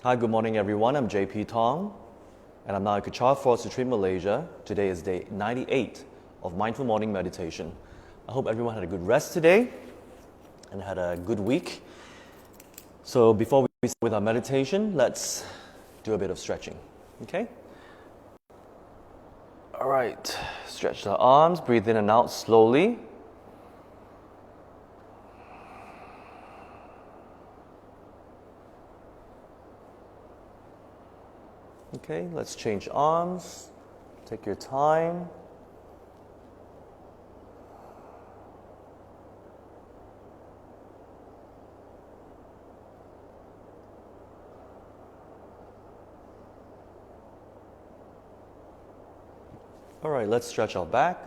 Hi, good morning everyone. I'm JP Thong and I'm now at Kechara Forest Retreat, Malaysia. Today is day 98 of Mindful Morning Meditation. I hope everyone had a good rest today and had a good week. So before we start with our meditation, let's do a bit of stretching, okay? All right, stretch the arms, breathe in and out slowly. Okay, let's change arms. Take your time. All right, let's stretch our back.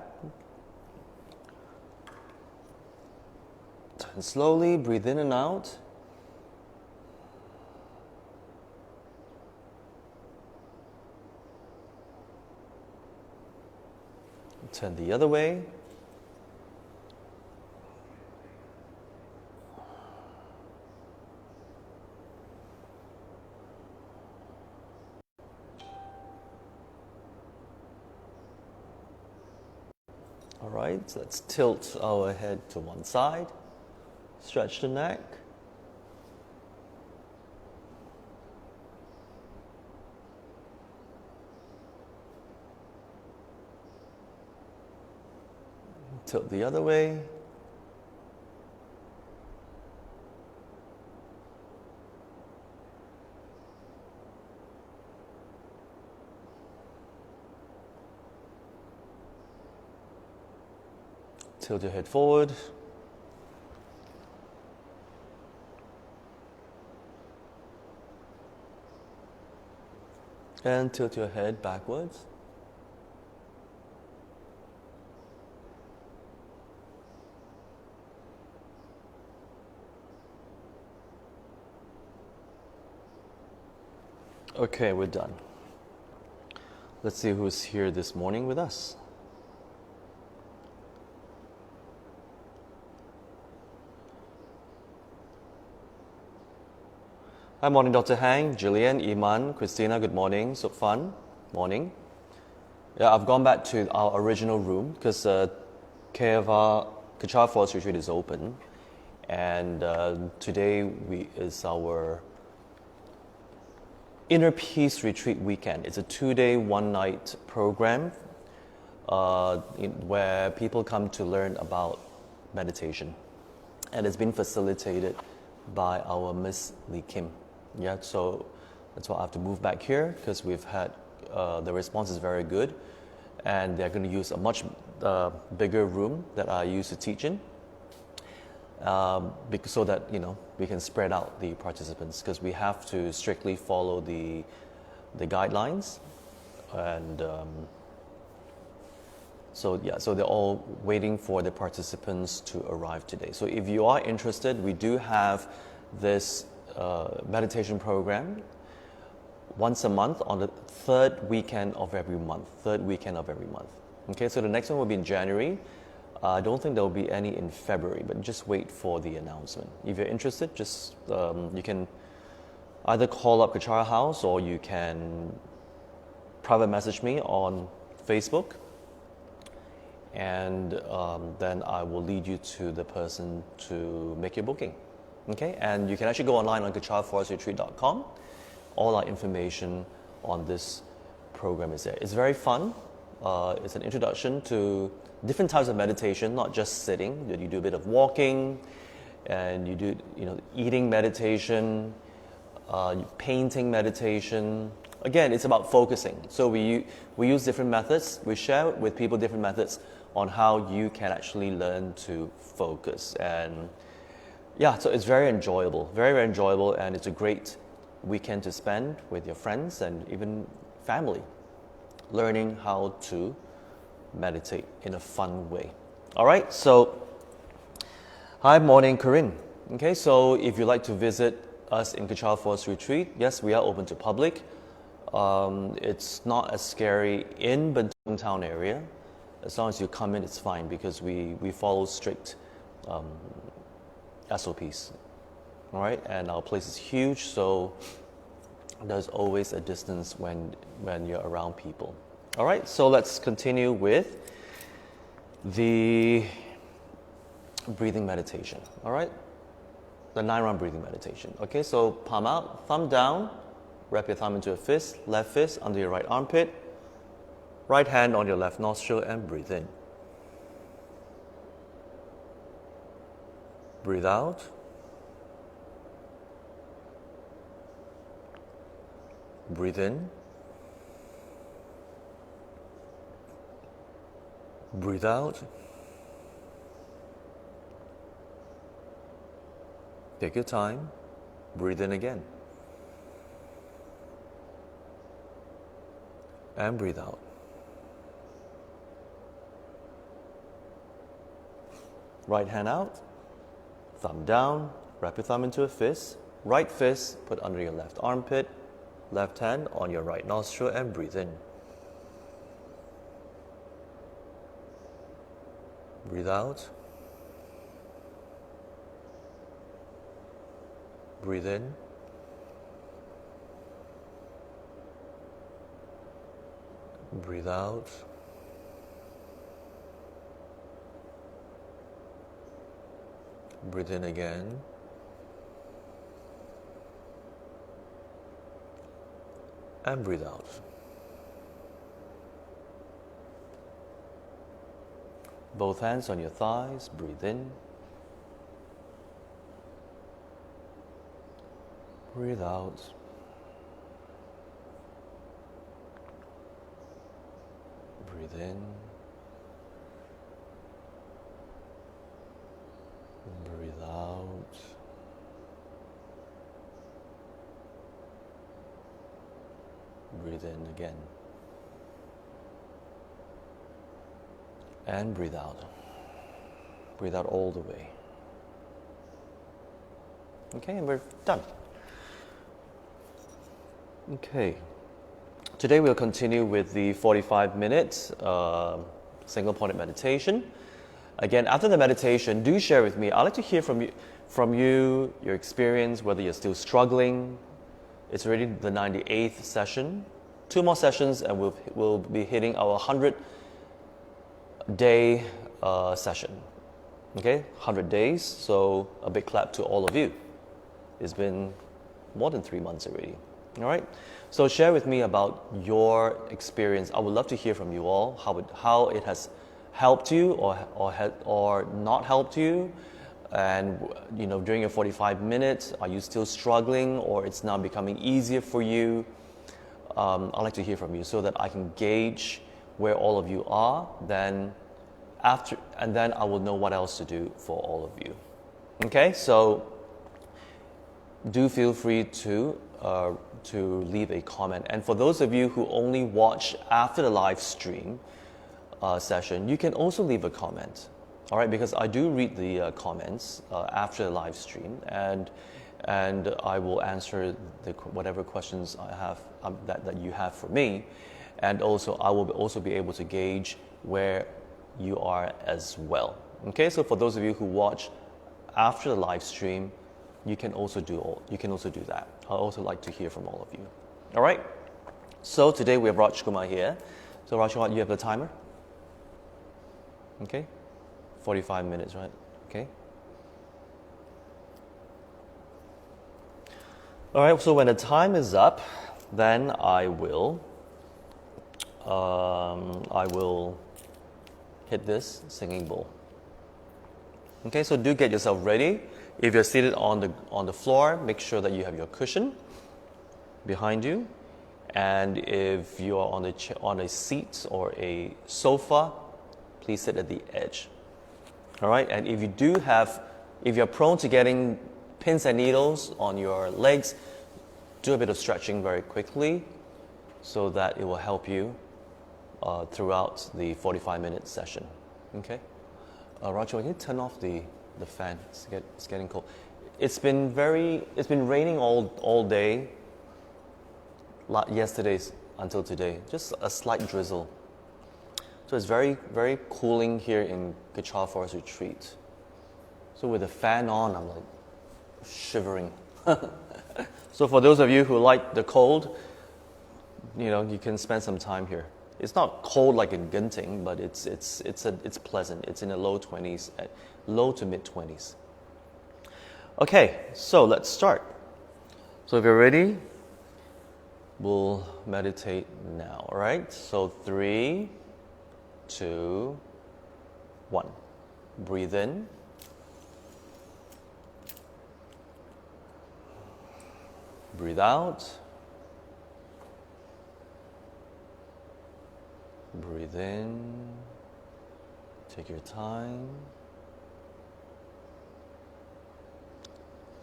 Turn slowly, breathe in and out. Turn the other way. All right, so let's tilt our head to one side. Stretch the neck. Tilt the other way. Tilt your head forward. And tilt your head backwards. Okay, we're done. Let's see who's here this morning with us. Hi, morning, Dr. Hang, Jillian, Iman, Christina, good morning, Sukfan, morning. Yeah, I've gone back to our original room because Kechara Forest Retreat is open. And today is our Inner Peace Retreat weekend. It's a 2-day, 1-night program where people come to learn about meditation. And it's been facilitated by our Miss Lee Kim. Yeah, so that's why I have to move back here because we've had, the response is very good. And they're going to use a much bigger room that I used to teach in. So that we can spread out the participants because we have to strictly follow the guidelines, and so they're all waiting for the participants to arrive today. So if you are interested, we do have this meditation program once a month on the third weekend of every month. Okay, so the next one will be in January. I don't think there will be any in February, but just wait for the announcement. If you're interested, just you can either call up Kechara House or you can private message me on Facebook, and then I will lead you to the person to make your booking. Okay, and you can actually go online on kecharaforestretreat.com. All our information on this program is there. It's very fun. It's an introduction to different types of meditation, not just sitting. You do a bit of walking, and you do eating meditation, painting meditation. Again, it's about focusing. So we use different methods. We share with people different methods on how you can actually learn to focus. And yeah, so it's very enjoyable, very, very enjoyable, and it's a great weekend to spend with your friends and even family, learning how to meditate in a fun way. All right, so hi, morning, Corinne. Okay, so if you'd like to visit us in Kechara Forest Retreat, yes, we are open to public. It's not as scary in Bentong town area. As long as you come in, it's fine because we follow strict SOPs. All right, and our place is huge, so there's always a distance when you're around people. All right, so let's continue with the breathing meditation. All right, the 9-round breathing meditation. Okay, so palm out, thumb down, wrap your thumb into a fist, left fist under your right armpit, right hand on your left nostril, and breathe in. Breathe out. Breathe in. Breathe out. Take your time. Breathe in again. And breathe out. Right hand out. Thumb down. Wrap your thumb into a fist. Right fist put under your left armpit. Left hand on your right nostril and breathe in. Breathe out. Breathe in. Breathe out. Breathe in again. And breathe out. Both hands on your thighs, breathe in. Breathe out. Breathe in. Breathe out. Breathe in again. And breathe out. Breathe out all the way. Okay, and we're done. Okay. Today we'll continue with the 45-minute single-pointed meditation. Again, after the meditation, do share with me. I'd like to hear from you, your experience, whether you're still struggling. It's already the 98th session. 2 more sessions and we'll be hitting our 100-day session. Okay, 100 days. So a big clap to all of you. It's been more than 3 months already. All right. So share with me about your experience. I would love to hear from you all how it has helped you or not helped you. And during your 45 minutes, are you still struggling, or it's now becoming easier for you? I'd like to hear from you so that I can gauge where all of you are. Then I will know what else to do for all of you. Okay, so do feel free to leave a comment. And for those of you who only watch after the live stream session, you can also leave a comment. All right, because I do read the comments after the live stream, and I will answer whatever questions I have that you have for me, and also I will also be able to gauge where you are as well. Okay, so for those of you who watch after the live stream, you can also do that. I'd also like to hear from all of you. All right. So today we have Raj Kumar here. So Raj Kumar, you have the timer. Okay. 45 minutes, right? Okay. All right, so when the time is up, then I will hit this singing bowl. Okay, so do get yourself ready. If you're seated on the floor, make sure that you have your cushion behind you. And if you are on a seat or a sofa, please sit at the edge. All right, and if you're prone to getting pins and needles on your legs, do a bit of stretching very quickly so that it will help you throughout the 45-minute session. Okay, Roger, can you turn off the fan? It's getting cold. It's been raining all day. Yesterday until today, just a slight drizzle. So it's very, very cooling here in Kechara Forest Retreat. So with the fan on, I'm like shivering. So for those of you who like the cold, you can spend some time here. It's not cold like in Genting, but it's pleasant. It's in the low 20s, low to mid 20s. Okay, so let's start. So if you're ready, we'll meditate now, all right? So 3, 2, 1. Breathe in. Breathe out. Breathe in. Take your time.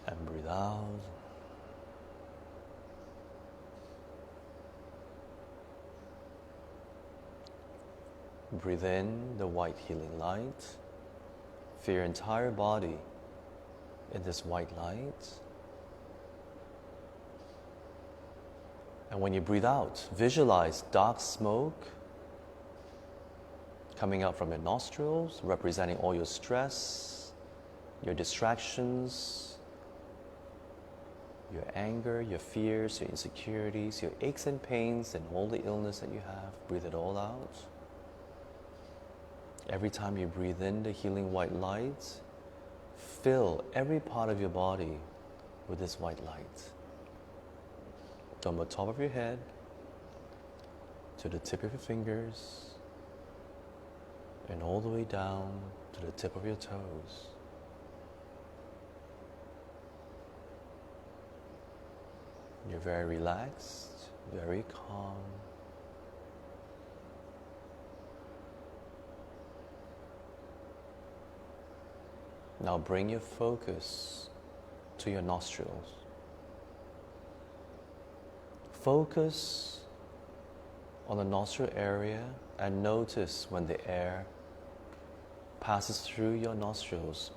And breathe out. Breathe in the white healing light. Feel your entire body in this white light. And when you breathe out, visualize dark smoke coming out from your nostrils, representing all your stress, your distractions, your anger, your fears, your insecurities, your aches and pains, and all the illness that you have. Breathe it all out. Every time you breathe in the healing white light, fill every part of your body with this white light. From the top of your head to the tip of your fingers and all the way down to the tip of your toes. You're very relaxed, very calm. Now bring your focus to your nostrils. Focus on the nostril area and notice when the air passes through your nostrils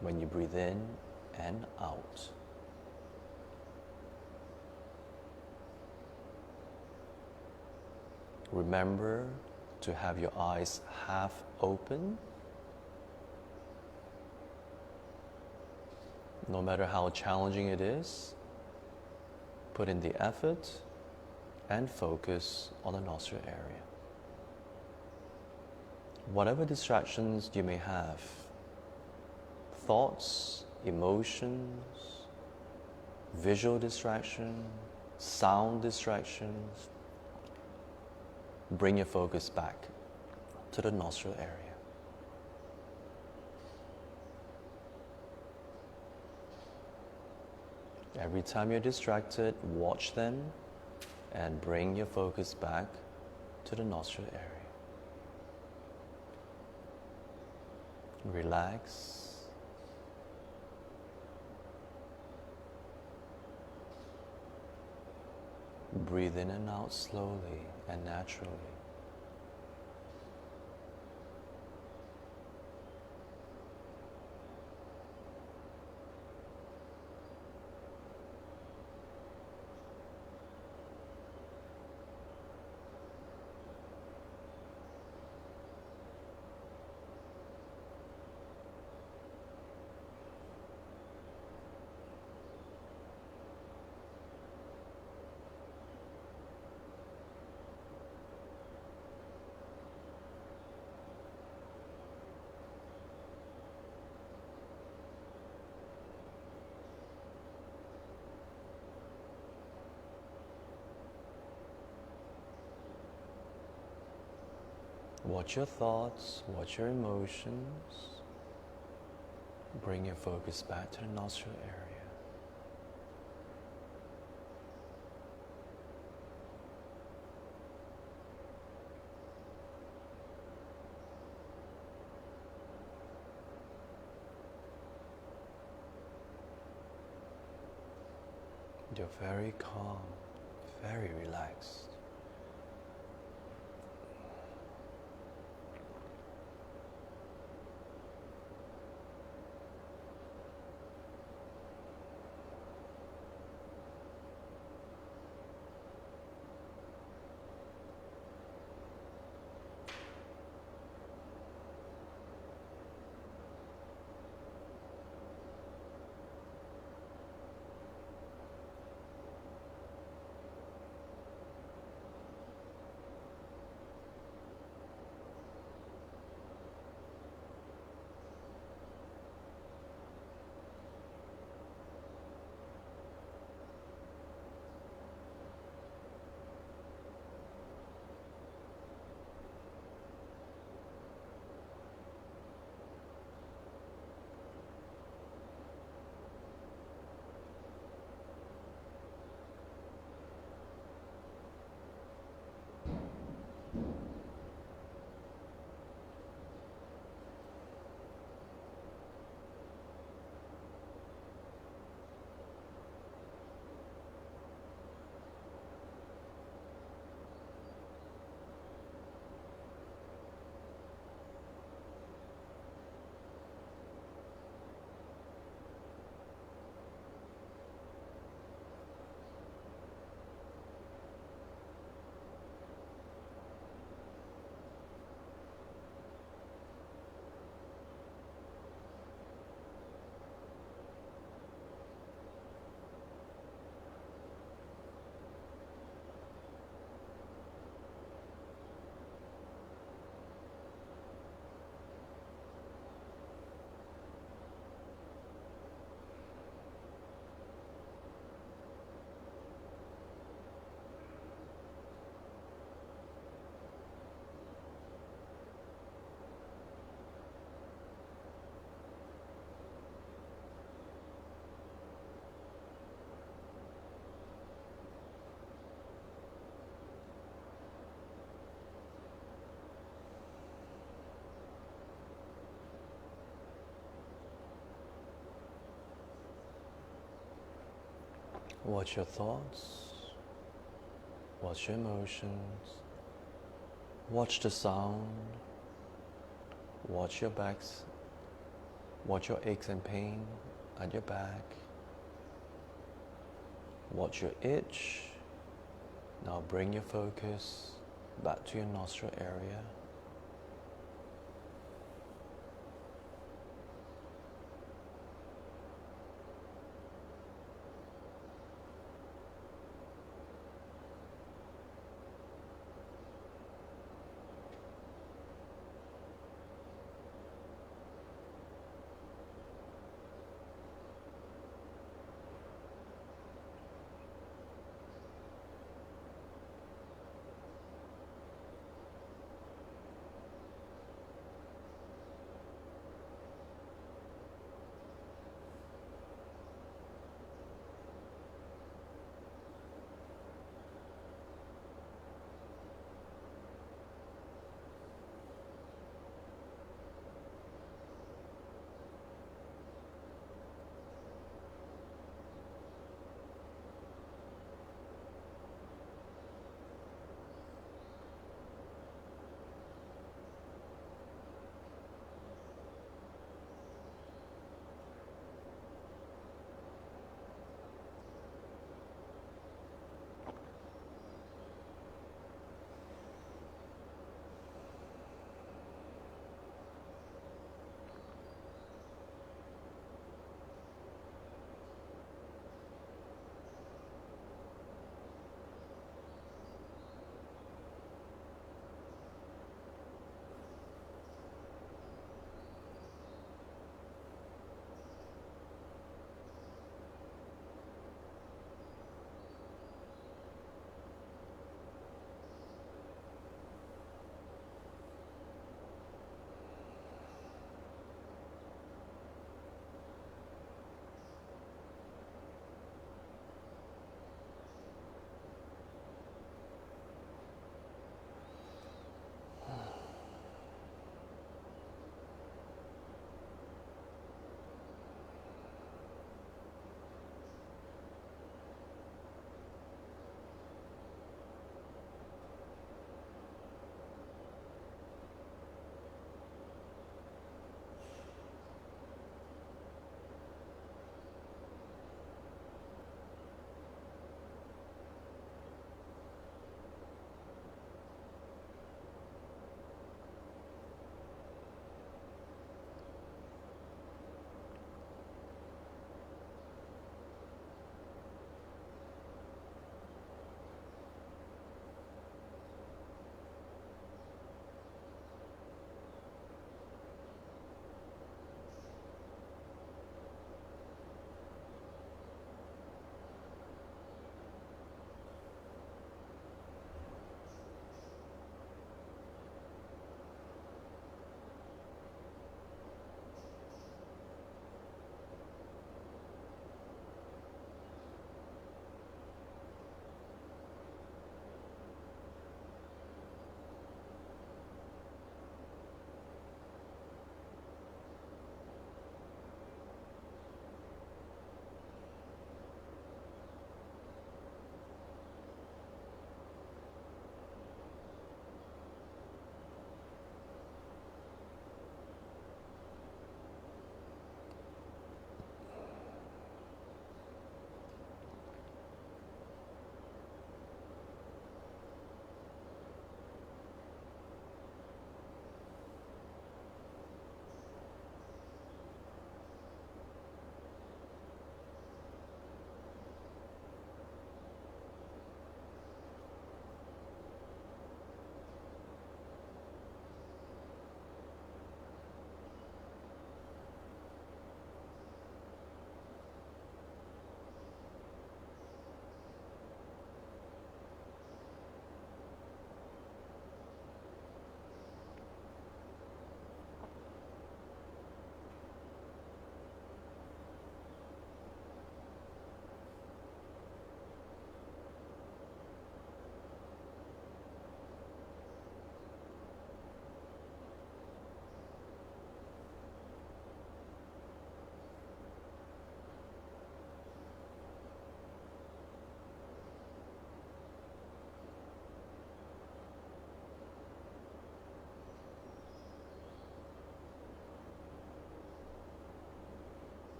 when you breathe in and out. Remember to have your eyes half open. No matter how challenging it is, put in the effort and focus on the nostril area. Whatever distractions you may have, thoughts, emotions, visual distraction, sound distractions, bring your focus back to the nostril area. Every time you're distracted, watch them and bring your focus back to the nostril area. Relax. Breathe in and out slowly and naturally. Watch your thoughts, watch your emotions. Bring your focus back to the nostril area. You're very calm, very relaxed. Watch your thoughts, watch your emotions, watch the sound, watch your backs, watch your aches and pain at your back, watch your itch. Now bring your focus back to your nostril area.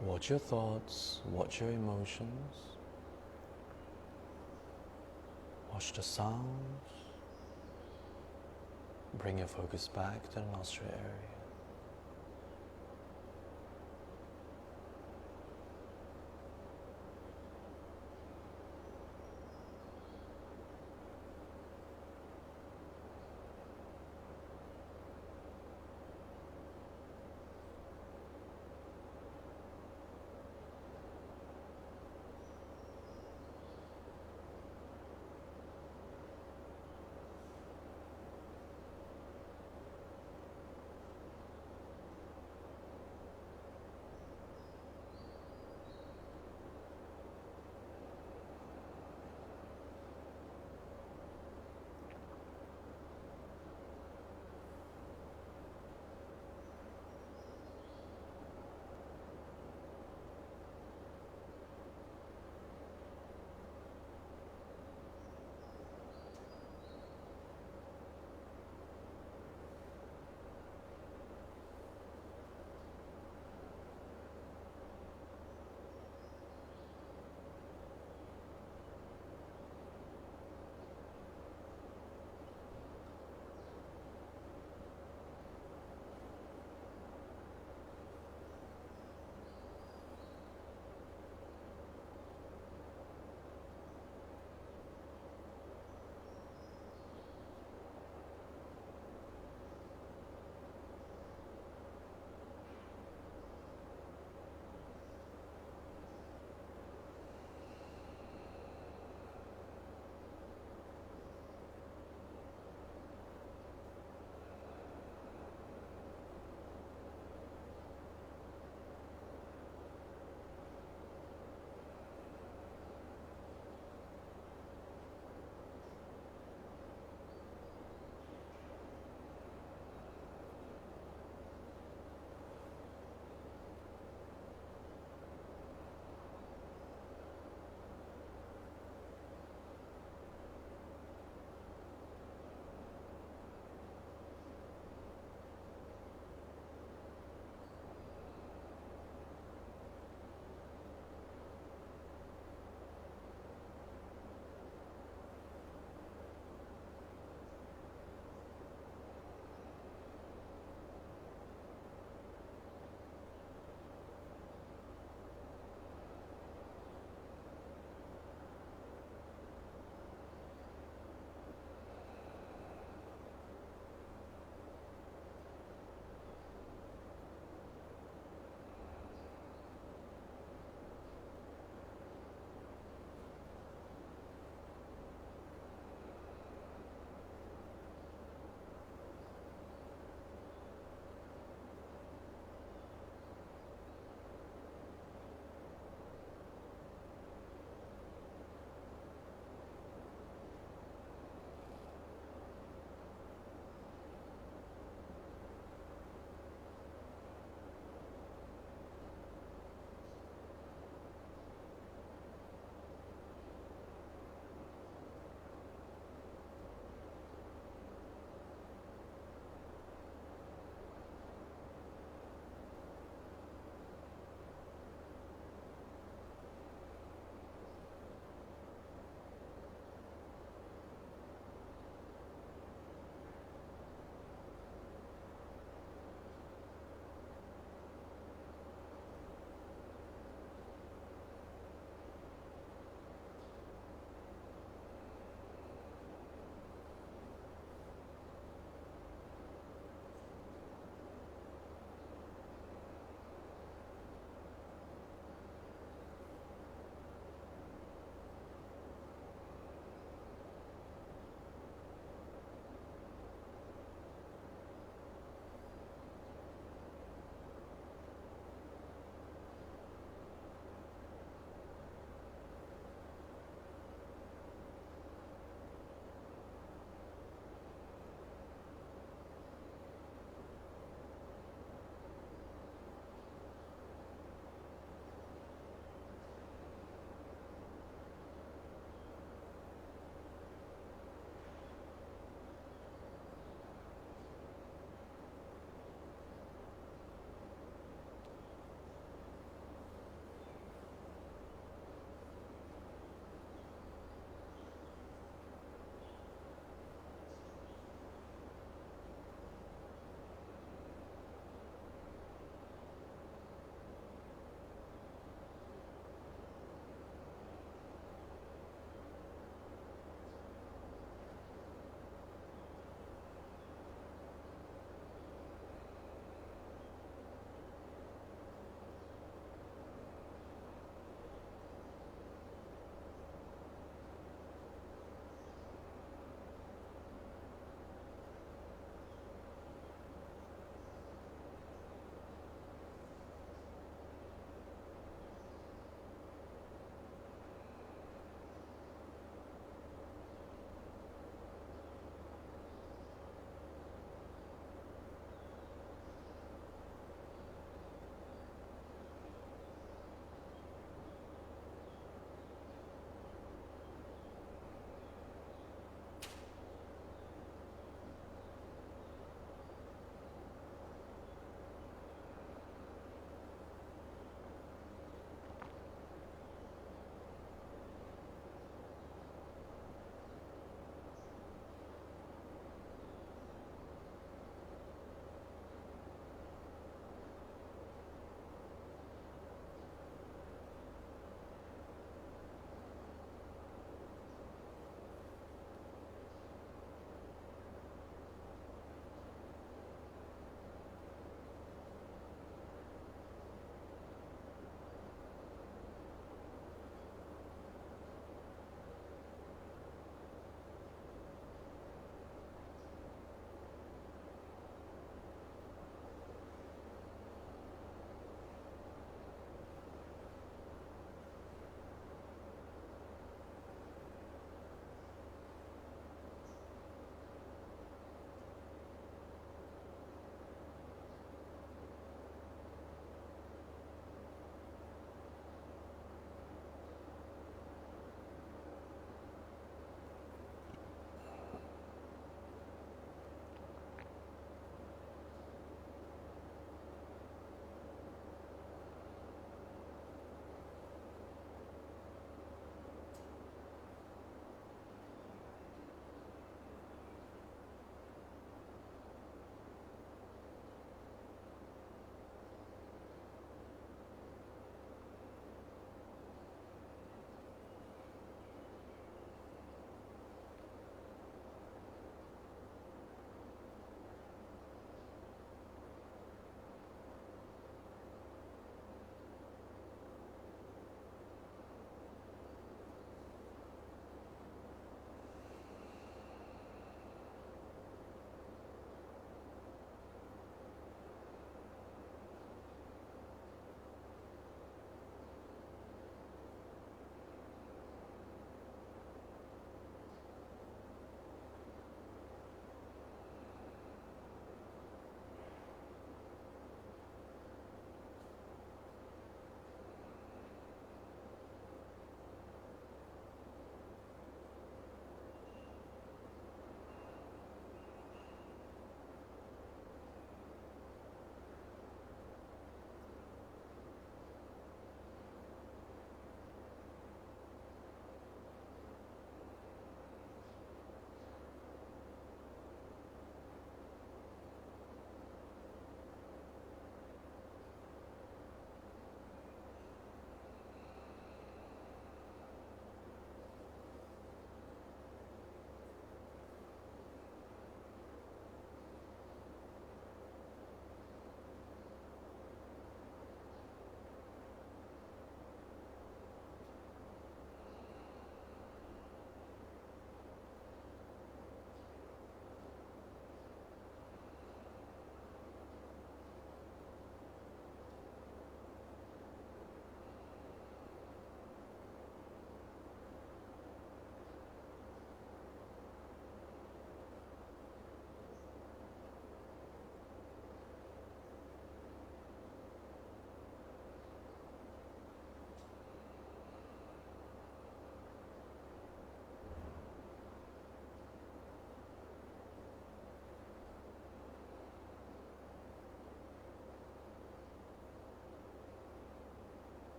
Watch your thoughts, watch your emotions, watch the sounds. Bring your focus back to the nostril area.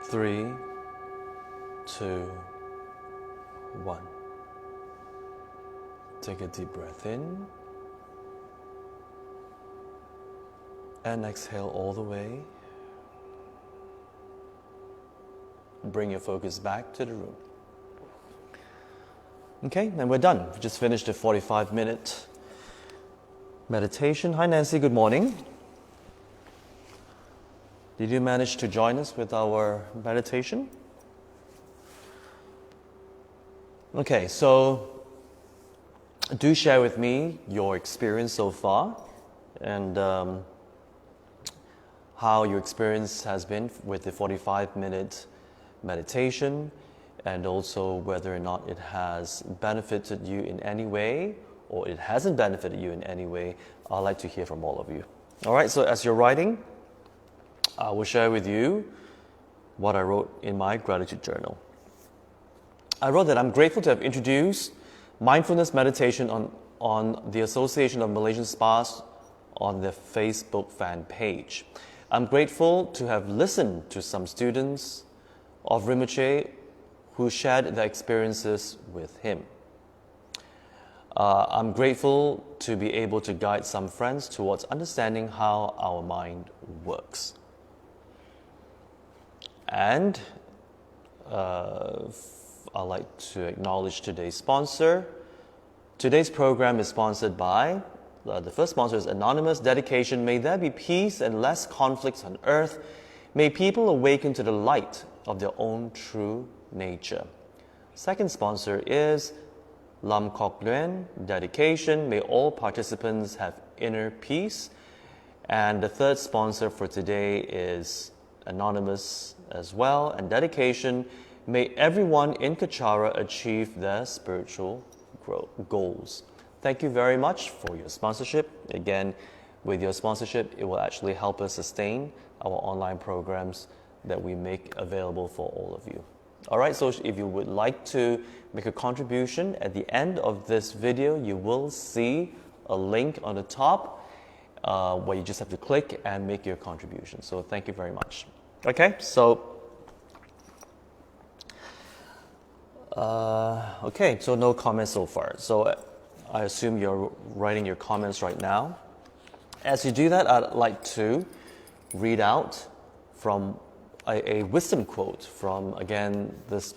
3, 2, 1. Take a deep breath in and exhale all the way. Bring your focus back to the room. Okay, and we're done. We just finished a 45-minute meditation. Hi Nancy, good morning. Did you manage to join us with our meditation? Okay, so do share with me your experience so far and how your experience has been with the 45-minute meditation, and also whether or not it has benefited you in any way or it hasn't benefited you in any way. I'd like to hear from all of you. All right, so as you're writing, I will share with you what I wrote in my gratitude journal. I wrote that I'm grateful to have introduced mindfulness meditation on the Association of Malaysian Spas on their Facebook fan page. I'm grateful to have listened to some students of Rinpoche who shared their experiences with him. I'm grateful to be able to guide some friends towards understanding how our mind works. And I'd like to acknowledge today's sponsor. Today's program is sponsored by, the first sponsor is Anonymous, dedication, may there be peace and less conflicts on earth. May people awaken to the light of their own true nature. Second sponsor is Lam Kok Luen, dedication, may all participants have inner peace. And the third sponsor for today is Anonymous as well, and dedication, may everyone in Kechara achieve their spiritual goals. Thank you very much for your sponsorship. Again, with your sponsorship, it will actually help us sustain our online programs that we make available for all of you. All right, so if you would like to make a contribution, at the end of this video, you will see a link on the top where you just have to click and make your contribution. So thank you very much. Okay, so so no comments so far. So I assume you're writing your comments right now. As you do that, I'd like to read out from a wisdom quote from, again, this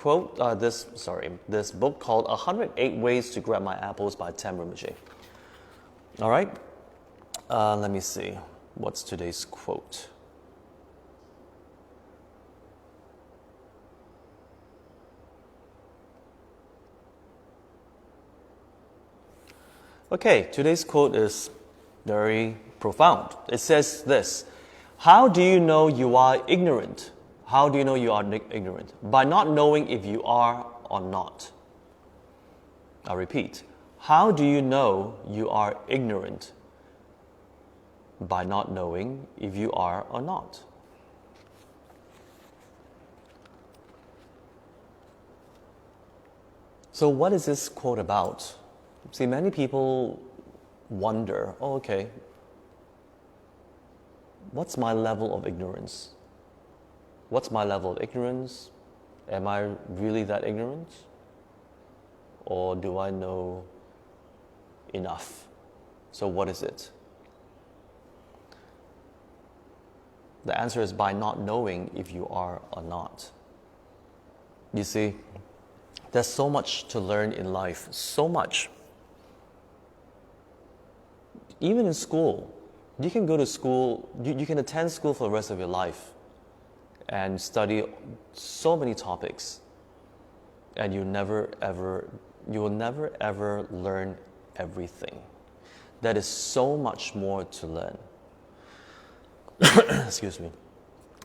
book called 108 Ways to Grab My Apples by Tam Rinpoche. All right, let me see. What's today's quote? Okay, today's quote is very profound. It says this: how do you know you are ignorant? How do you know you are ignorant? By not knowing if you are or not. I'll repeat. How do you know you are ignorant? By not knowing if you are or not. So what is this quote about? See, many people wonder, oh, okay, what's my level of ignorance? What's my level of ignorance? Am I really that ignorant? Or do I know enough? So what is it? The answer is by not knowing if you are or not. You see, there's so much to learn in life, so much. Even in school, you can go to school, you can attend school for the rest of your life and study so many topics, and you will never ever learn everything. There is so much more to learn. Excuse me.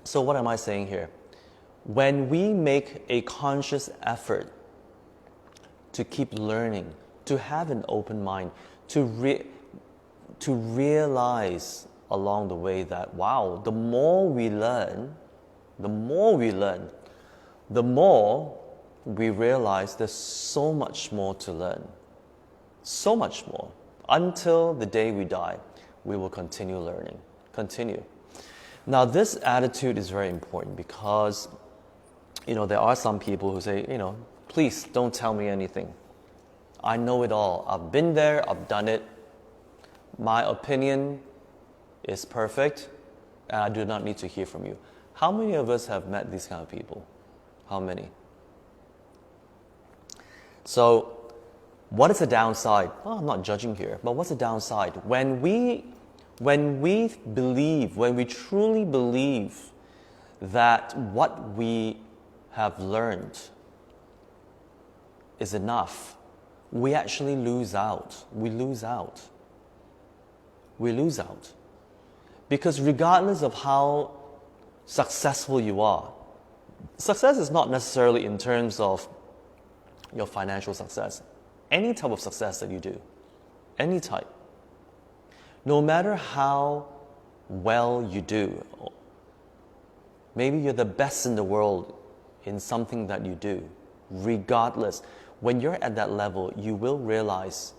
So what am I saying here? When we make a conscious effort to keep learning, to have an open mind, to realize along the way that, wow, the more we learn, the more we realize there's so much more to learn. So much more. Until the day we die, we will continue learning. Continue. Now, this attitude is very important because, there are some people who say, please don't tell me anything. I know it all. I've been there, I've done it. My opinion is perfect, and I do not need to hear from you. How many of us have met these kind of people? How many? So, what is the downside? Well, I'm not judging here, but what's the downside? When we truly believe that what we have learned is enough, we actually lose out. We lose out. Because regardless of how successful you are, success is not necessarily in terms of your financial success. Any type of success that you do, any type, no matter how well you do, maybe you're the best in the world in something that you do, regardless, when you're at that level, you will realize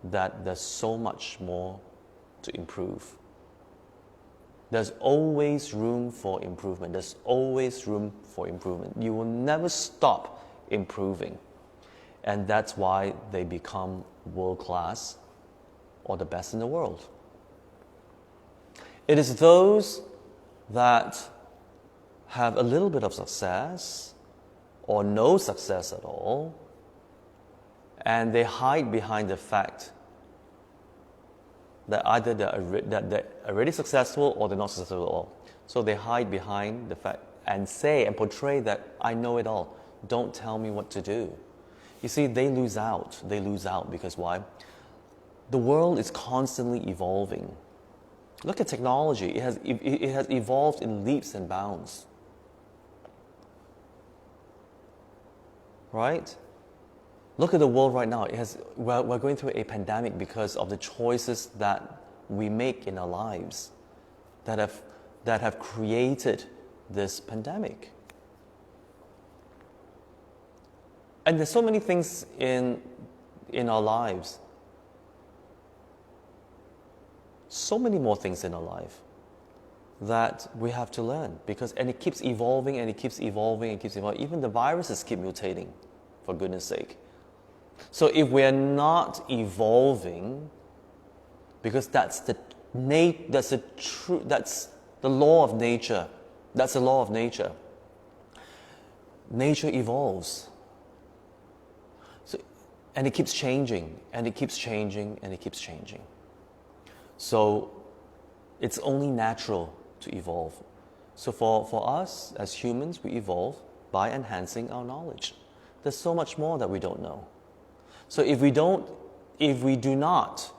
that there's so much more to improve. There's always room for improvement. There's always room for improvement. You will never stop improving. And that's why they become world-class or the best in the world. It is those that have a little bit of success or no success at all, and they hide behind the fact that either they're already successful or they're not successful at all. So they hide behind the fact and say and portray that I know it all. Don't tell me what to do. You see, they lose out. They lose out because why? The world is constantly evolving. Look at technology. It has evolved in leaps and bounds. Right? Look at the world right now. We're going through a pandemic because of the choices that we make in our lives that have created this pandemic. And there's so many things in our lives, so many more things in our life that we have to learn and it keeps evolving and it keeps evolving and keeps evolving. Even the viruses keep mutating, for goodness sake. So if we're not evolving, because that's the law of nature. That's the law of nature. Nature evolves. And it keeps changing, and it keeps changing, and it keeps changing. So it's only natural to evolve. So for us as humans, we evolve by enhancing our knowledge. There's so much more that we don't know. So if we do not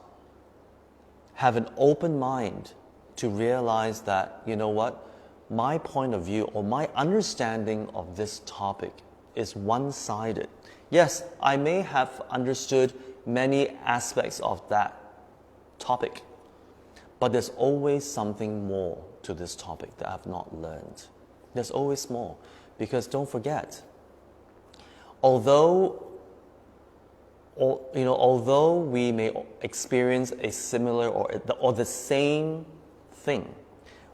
have an open mind to realize that, you know what, my point of view or my understanding of this topic is one-sided. Yes, I may have understood many aspects of that topic, but there's always something more to this topic that I've not learned. There's always more, because don't forget, although we may experience a similar or the same thing,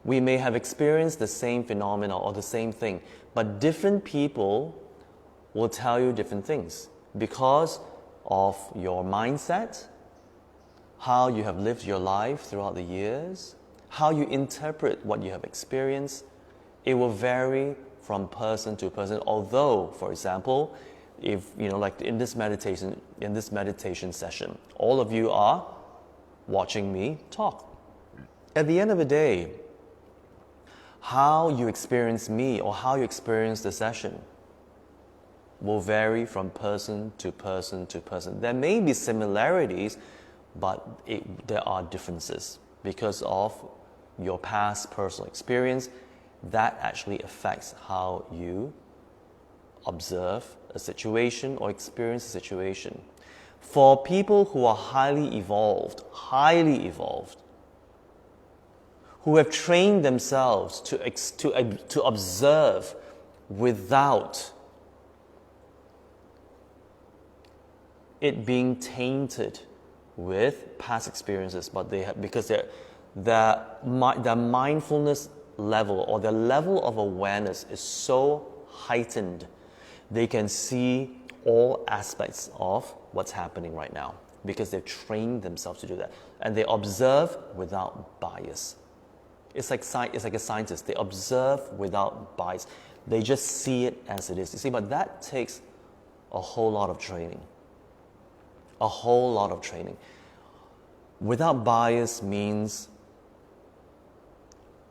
we may have experienced the same phenomena or the same thing, but different people will tell you different things because of your mindset, how you have lived your life throughout the years, how you interpret what you have experienced. It will vary from person to person. Although, for example, if like in this meditation session, all of you are watching me talk. At the end of the day, how you experience me or how you experience the session will vary from person to person to person. There may be similarities, but there are differences because of your past personal experience. That actually affects how you observe a situation or experience a situation. For people who are highly evolved, who have trained themselves to observe without it being tainted with past experiences, but because their mindfulness level or their level of awareness is so heightened, they can see all aspects of what's happening right now because they've trained themselves to do that. And they observe without bias. It's like a scientist. They observe without bias. They just see it as it is. You see, but that takes a whole lot of training. A whole lot of training. Without bias means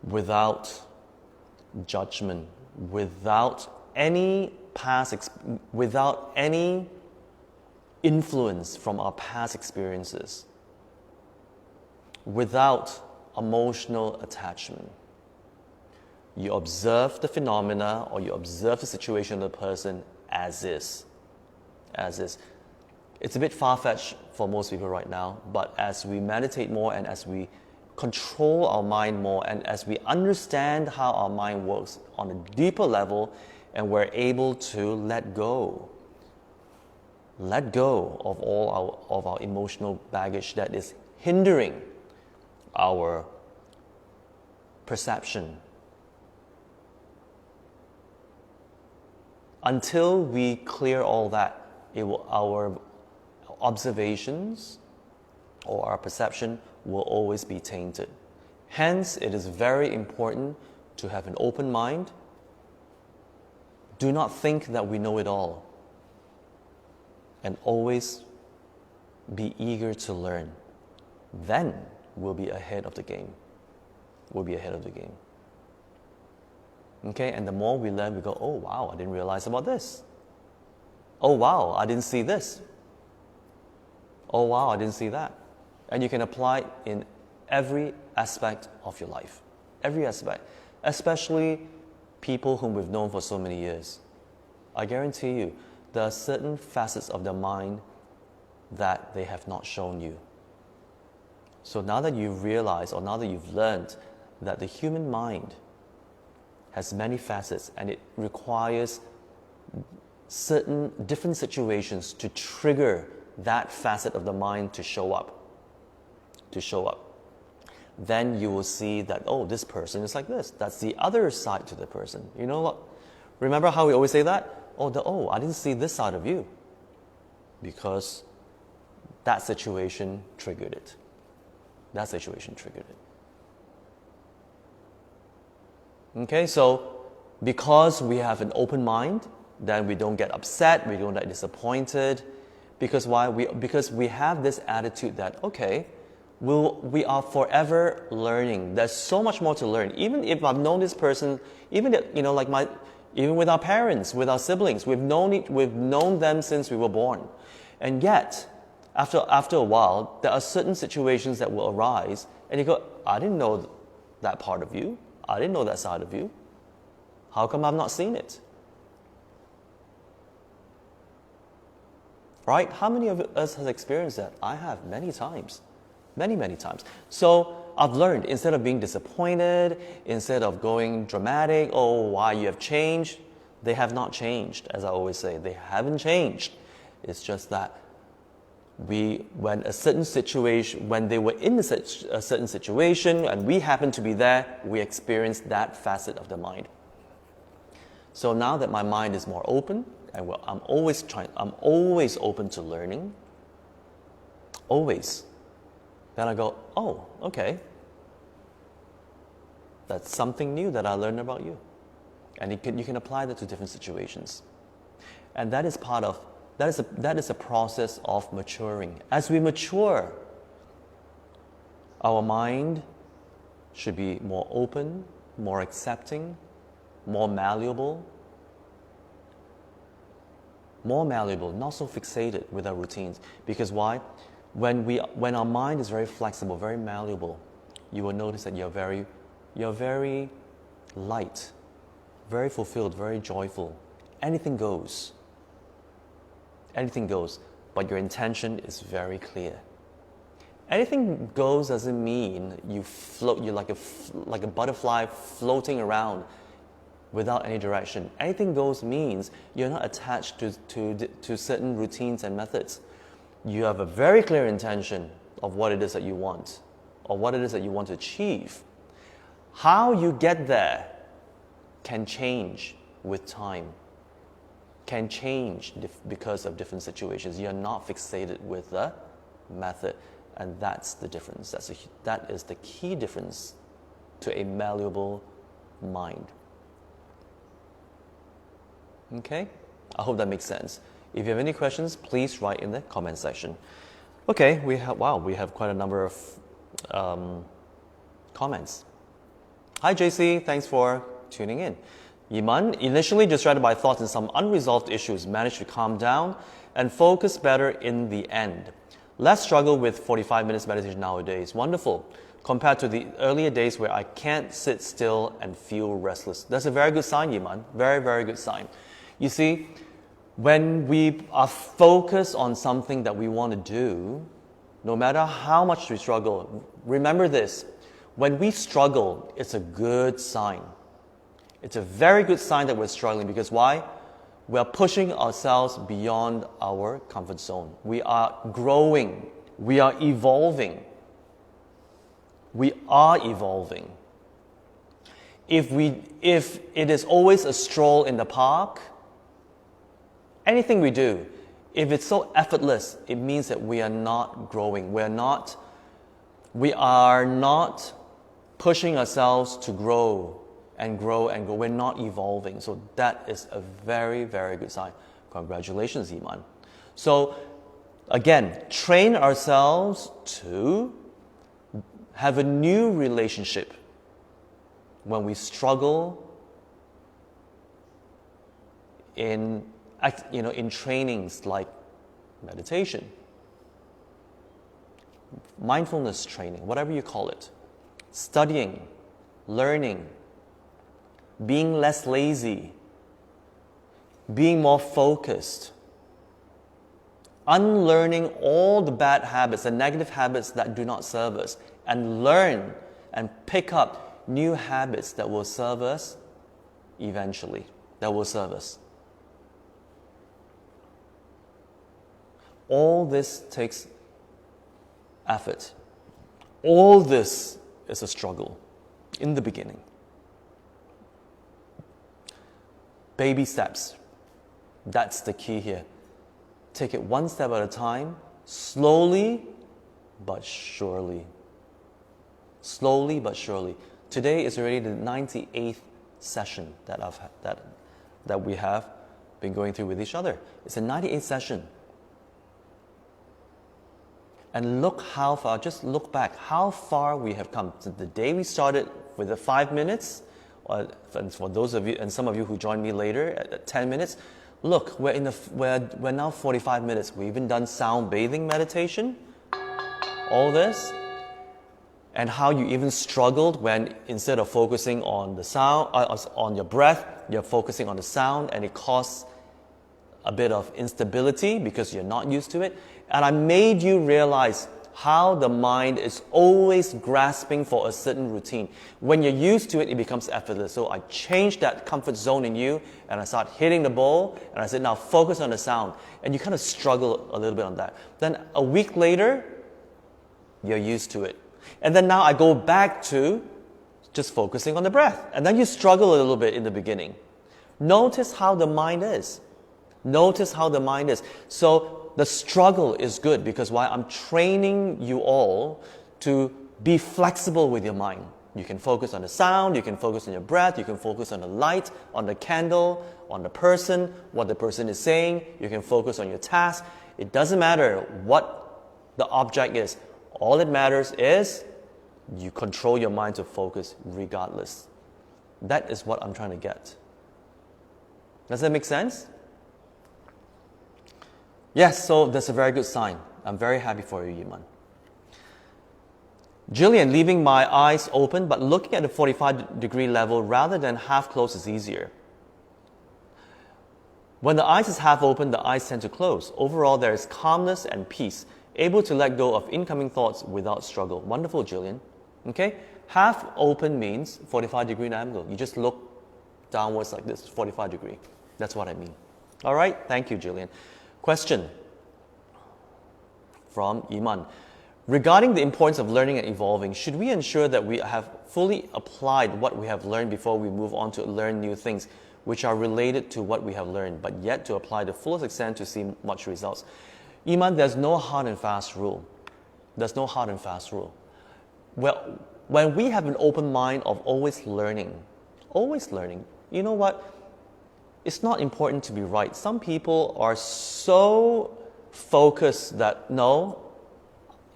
without judgment, without any without any influence from our past experiences, without emotional attachment. You observe the phenomena or you observe the situation of the person as is. As is. It's a bit far-fetched for most people right now, but as we meditate more and as we control our mind more and as we understand how our mind works on a deeper level and we're able to let go of all of our emotional baggage that is hindering our perception. Until we clear all that, our observations or our perception will always be tainted. Hence, it is very important to have an open mind. Do not think that we know it all. And always be eager to learn. Then we'll be ahead of the game. We'll be ahead of the game. Okay, and the more we learn, we go, oh wow, I didn't realize about this. Oh wow, I didn't see this. Oh wow, I didn't see that. And you can apply it in every aspect of your life. Every aspect. Especially people whom we've known for so many years. I guarantee you, there are certain facets of their mind that they have not shown you. So now that you've realized or now that you've learned that the human mind has many facets and it requires certain different situations to trigger that facet of the mind to show up. Then you will see that, oh, this person is like this. That's the other side to the person. You know what? Remember how we always say that? Oh, I didn't see this side of you. Because that situation triggered it. That situation triggered it. Okay, so because we have an open mind, then we don't get upset, we don't get disappointed. Because why? Because we have this attitude that, okay, we are forever learning. There's so much more to learn. Even if I've known this person, even with our parents, with our siblings, we've known them since we were born. And yet, after a while, there are certain situations that will arise, and you go, I didn't know that part of you. I didn't know that side of you. How come I've not seen it? Right? How many of us has experienced that? I have many times. Many times. So I've learned, instead of being disappointed, instead of going dramatic, oh, why you have changed, they have not changed, as I always say. They haven't changed. It's just that when they were in a certain situation and we happened to be there, we experienced that facet of the mind. So now that my mind is more open, and I'm always open to learning, always. Then I go, oh, okay. That's something new that I learned about you. And you can apply that to different situations. And that is a process of maturing. As we mature, our mind should be more open, more accepting, more malleable, not so fixated with our routines. Because why? When our mind is very flexible, very malleable, you will notice that you're very light, very fulfilled, very joyful. Anything goes. Anything goes, but your intention is very clear. Anything goes doesn't mean you float. You're like a butterfly floating around without any direction. Anything goes means you're not attached to certain routines and methods. You have a very clear intention of what it is that you want. or what it is that you want to achieve. How you get there can change with time, can change because of different situations. You're not fixated with the method, and that's the difference. That is the key difference to a malleable mind. Okay? I hope that makes sense. If you have any questions, please write in the comment section. Okay, we have quite a number of comments. Hi JC, thanks for tuning in. Yiman, initially distracted by thoughts and some unresolved issues, managed to calm down and focus better in the end. Less struggle with 45 minutes meditation nowadays. Wonderful. Compared to the earlier days where I can't sit still and feel restless. That's a very good sign, Yiman. Very, very good sign. You see, when we are focused on something that we want to do, no matter how much we struggle, remember this, when we struggle, it's a good sign. It's a very good sign that we're struggling because why? We are pushing ourselves beyond our comfort zone. We are growing. We are evolving. We are evolving. If it is always a stroll in the park, anything we do, if it's so effortless, it means that we are not growing. We are not pushing ourselves to grow and grow and grow. We're not evolving. So that is a very, very good sign. Congratulations, Iman. So again, train ourselves to have a new relationship when we struggle in trainings like meditation, mindfulness training, whatever you call it, studying, learning, being less lazy, being more focused, unlearning all the bad habits, the negative habits that do not serve us, and learn and pick up new habits that will serve us eventually, that will serve us. All this takes effort. All this is a struggle in the beginning. Baby steps. That's the key here. Take it one step at a time, slowly but surely. Slowly but surely. Today is already the 98th session that we have been going through with each other. It's a 98th session. And look how far, just look back, how far we have come. Since the day we started with the 5 minutes, and for those of you, and some of you who joined me later at 10 minutes, look, we're now 45 minutes. We've even done sound bathing meditation, all this, and how you even struggled when instead of focusing on the sound, on your breath, you're focusing on the sound, and it causes a bit of instability because you're not used to it. And I made you realize how the mind is always grasping for a certain routine. When you're used to it, it becomes effortless. So I changed that comfort zone in you, and I started hitting the bowl, and I said, now focus on the sound. And you kind of struggle a little bit on that. Then a week later, you're used to it. And then now I go back to just focusing on the breath. And then you struggle a little bit in the beginning. Notice how the mind is. Notice how the mind is. So the struggle is good because why? I'm training you all to be flexible with your mind. You can focus on the sound, you can focus on your breath, you can focus on the light, on the candle, on the person, what the person is saying. You can focus on your task. It doesn't matter what the object is. All that matters is you control your mind to focus regardless. That is what I'm trying to get. Does that make sense? Yes, so that's a very good sign. I'm very happy for you, Yiman. Jillian, leaving my eyes open but looking at the 45-degree level rather than half closed is easier. When the eyes is half open, the eyes tend to close. Overall, there is calmness and peace, able to let go of incoming thoughts without struggle. Wonderful, Jillian. Okay? Half open means 45-degree angle. You just look downwards like this, 45 degree. That's what I mean. All right? Thank you, Jillian. Question from Iman. Regarding the importance of learning and evolving, should we ensure that we have fully applied what we have learned before we move on to learn new things which are related to what we have learned, but yet to apply the fullest extent to see much results? Iman, there's no hard and fast rule. There's no hard and fast rule. Well, when we have an open mind of always learning, you know what? It's not important to be right. Some people are so focused that, no,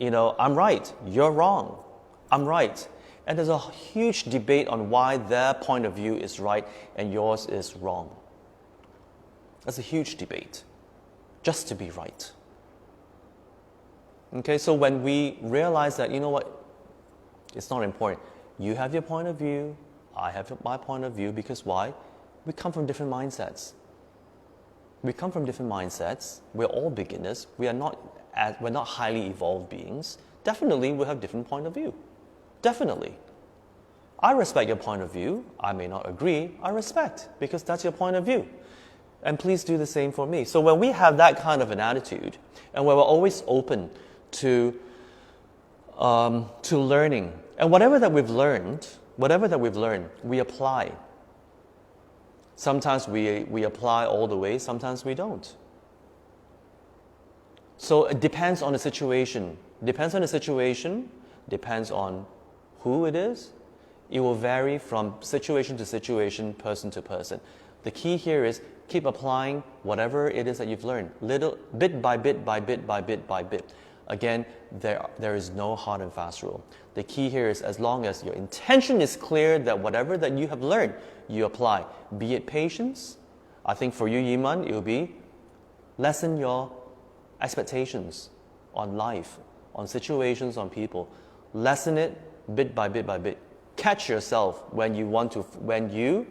I'm right, you're wrong, I'm right. And there's a huge debate on why their point of view is right and yours is wrong. That's a huge debate, just to be right. Okay, so when we realize that, you know what, it's not important. You have your point of view, I have my point of view, because why? We come from different mindsets. We're all beginners. We're not highly evolved beings. Definitely, we have different point of view. Definitely. I respect your point of view. I may not agree. I respect, because that's your point of view. And please do the same for me. So when we have that kind of an attitude, and when we're always open to learning, and whatever that we've learned, we apply. Sometimes we apply all the way, sometimes we don't. So it depends on the situation. Depends on who it is. It will vary from situation to situation, person to person. The key here is keep applying whatever it is that you've learned, little bit by bit by bit by bit by bit. Again, there is no hard and fast rule. The key here is, as long as your intention is clear that whatever that you have learned, you apply. Be it patience. I think for you, Yiman, it will be lessen your expectations on life, on situations, on people. Lessen it bit by bit by bit. Catch yourself when you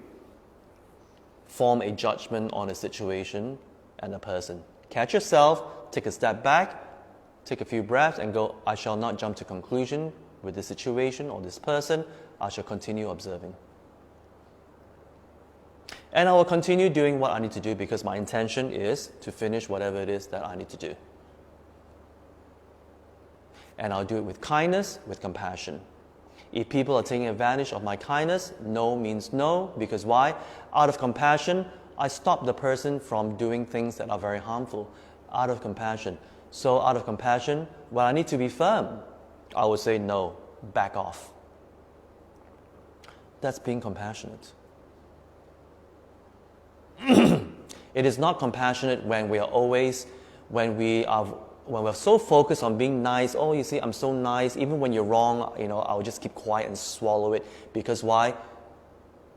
form a judgment on a situation and a person. Catch yourself, take a step back, take a few breaths and go, I shall not jump to conclusion with this situation or this person. I shall continue observing. And I will continue doing what I need to do, because my intention is to finish whatever it is that I need to do. And I'll do it with kindness, with compassion. If people are taking advantage of my kindness, no means no, because why? Out of compassion, I stop the person from doing things that are very harmful. Out of compassion. So out of compassion, when I need to be firm, I will say no, back off. That's being compassionate. It is not compassionate when we're so focused on being nice. Oh, you see, I'm so nice. Even when you're wrong, I'll just keep quiet and swallow it. Because why?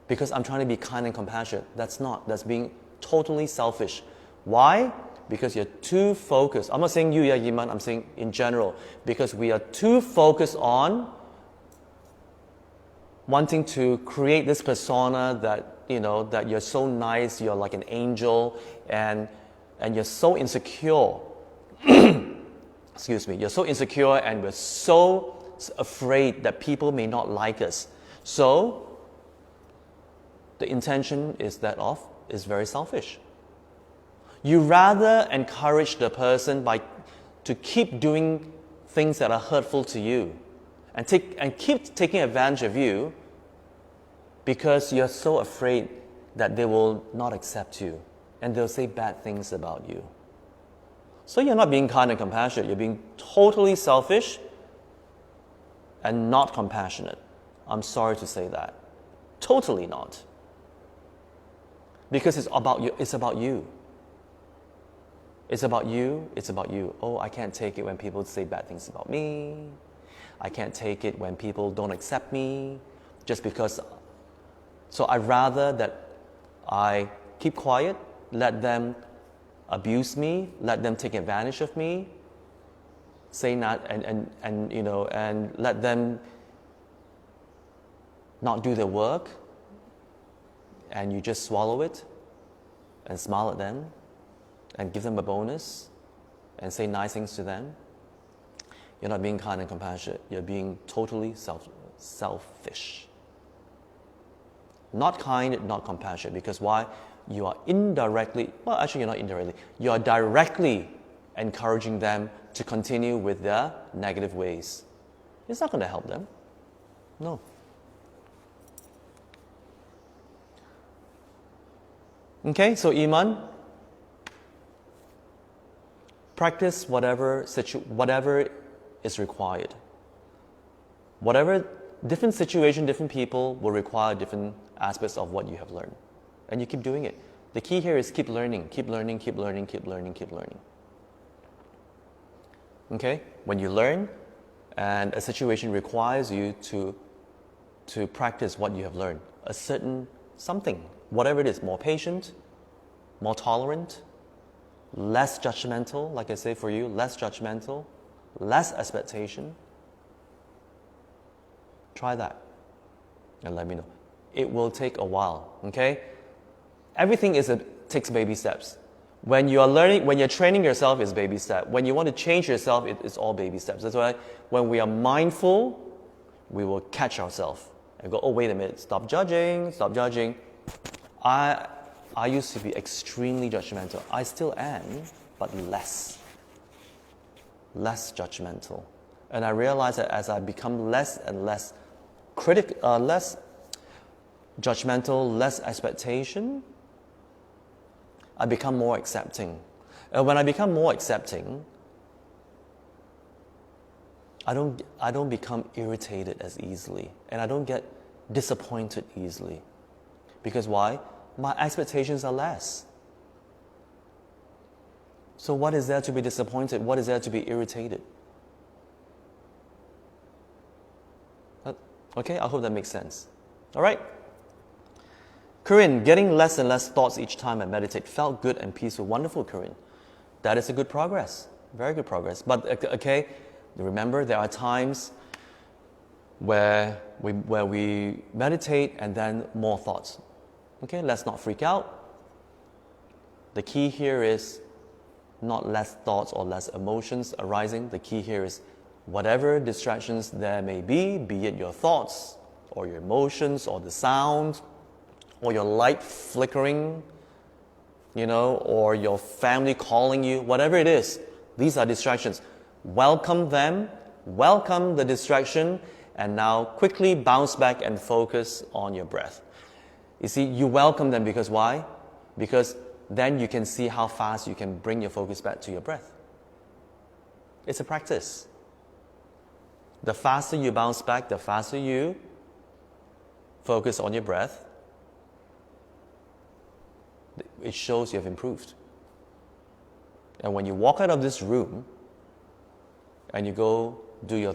Because I'm trying to be kind and compassionate. That's being totally selfish. Why? Because you're too focused. I'm not saying you, Yiman, I'm saying in general. Because we are too focused on wanting to create this persona that you're so nice, you're like an angel, and you're so insecure. Excuse me, you're so insecure, and we're so afraid that people may not like us. So the intention is very selfish. You rather encourage the person to keep doing things that are hurtful to you, and keep taking advantage of you, because you're so afraid that they will not accept you and they'll say bad things about you. So you're not being kind and compassionate. You're being totally selfish and not compassionate. I'm sorry to say that. Totally not. Because it's about you. It's about you. It's about you. It's about you. Oh, I can't take it when people say bad things about me. I can't take it when people don't accept me just because. So I'd rather that I keep quiet, let them abuse me, let them take advantage of me, say not, and let them not do their work, and you just swallow it and smile at them and give them a bonus and say nice things to them. You're not being kind and compassionate. You're being totally selfish. Not kind, not compassionate. Because why? You are indirectly, well, actually you're not indirectly, you are directly encouraging them to continue with their negative ways. It's not going to help them. No. Okay, so Iman, practice whatever is required. Whatever, different situation, different people will require different aspects of what you have learned. And you keep doing it. The key here is keep learning, keep learning, keep learning, keep learning, keep learning. Okay? When you learn and a situation requires you to practice what you have learned, a certain something, whatever it is, more patient, more tolerant, less judgmental, like I say for you, less judgmental, less expectation. Try that and let me know. It will take a while, okay? Everything takes baby steps. When you are learning, when you're training yourself, it's baby step. When you want to change yourself, it's all baby steps. That's why when we are mindful, we will catch ourselves and go, oh, wait a minute, stop judging, stop judging. I used to be extremely judgmental. I still am, but less judgmental. And I realize that as I become less and less less judgmental, less expectation, I become more accepting. And when I become more accepting, I don't become irritated as easily, and I don't get disappointed easily. Because why? My expectations are less. So what is there to be disappointed? What is there to be irritated? Okay, I hope that makes sense. All right. Corinne, getting less and less thoughts each time I meditate felt good and peaceful. Wonderful, Corinne. That is a good progress. Very good progress. But okay, remember there are times where we meditate and then more thoughts. Okay, let's not freak out. The key here is not less thoughts or less emotions arising. The key here is whatever distractions there may be it your thoughts or your emotions or the sound or your light flickering, or your family calling you, whatever it is, these are distractions. Welcome them, welcome the distraction, and now quickly bounce back and focus on your breath. You see, you welcome them because why? Because then you can see how fast you can bring your focus back to your breath. It's a practice. The faster you bounce back, the faster you focus on your breath, it shows you have improved. And when you walk out of this room and you go do your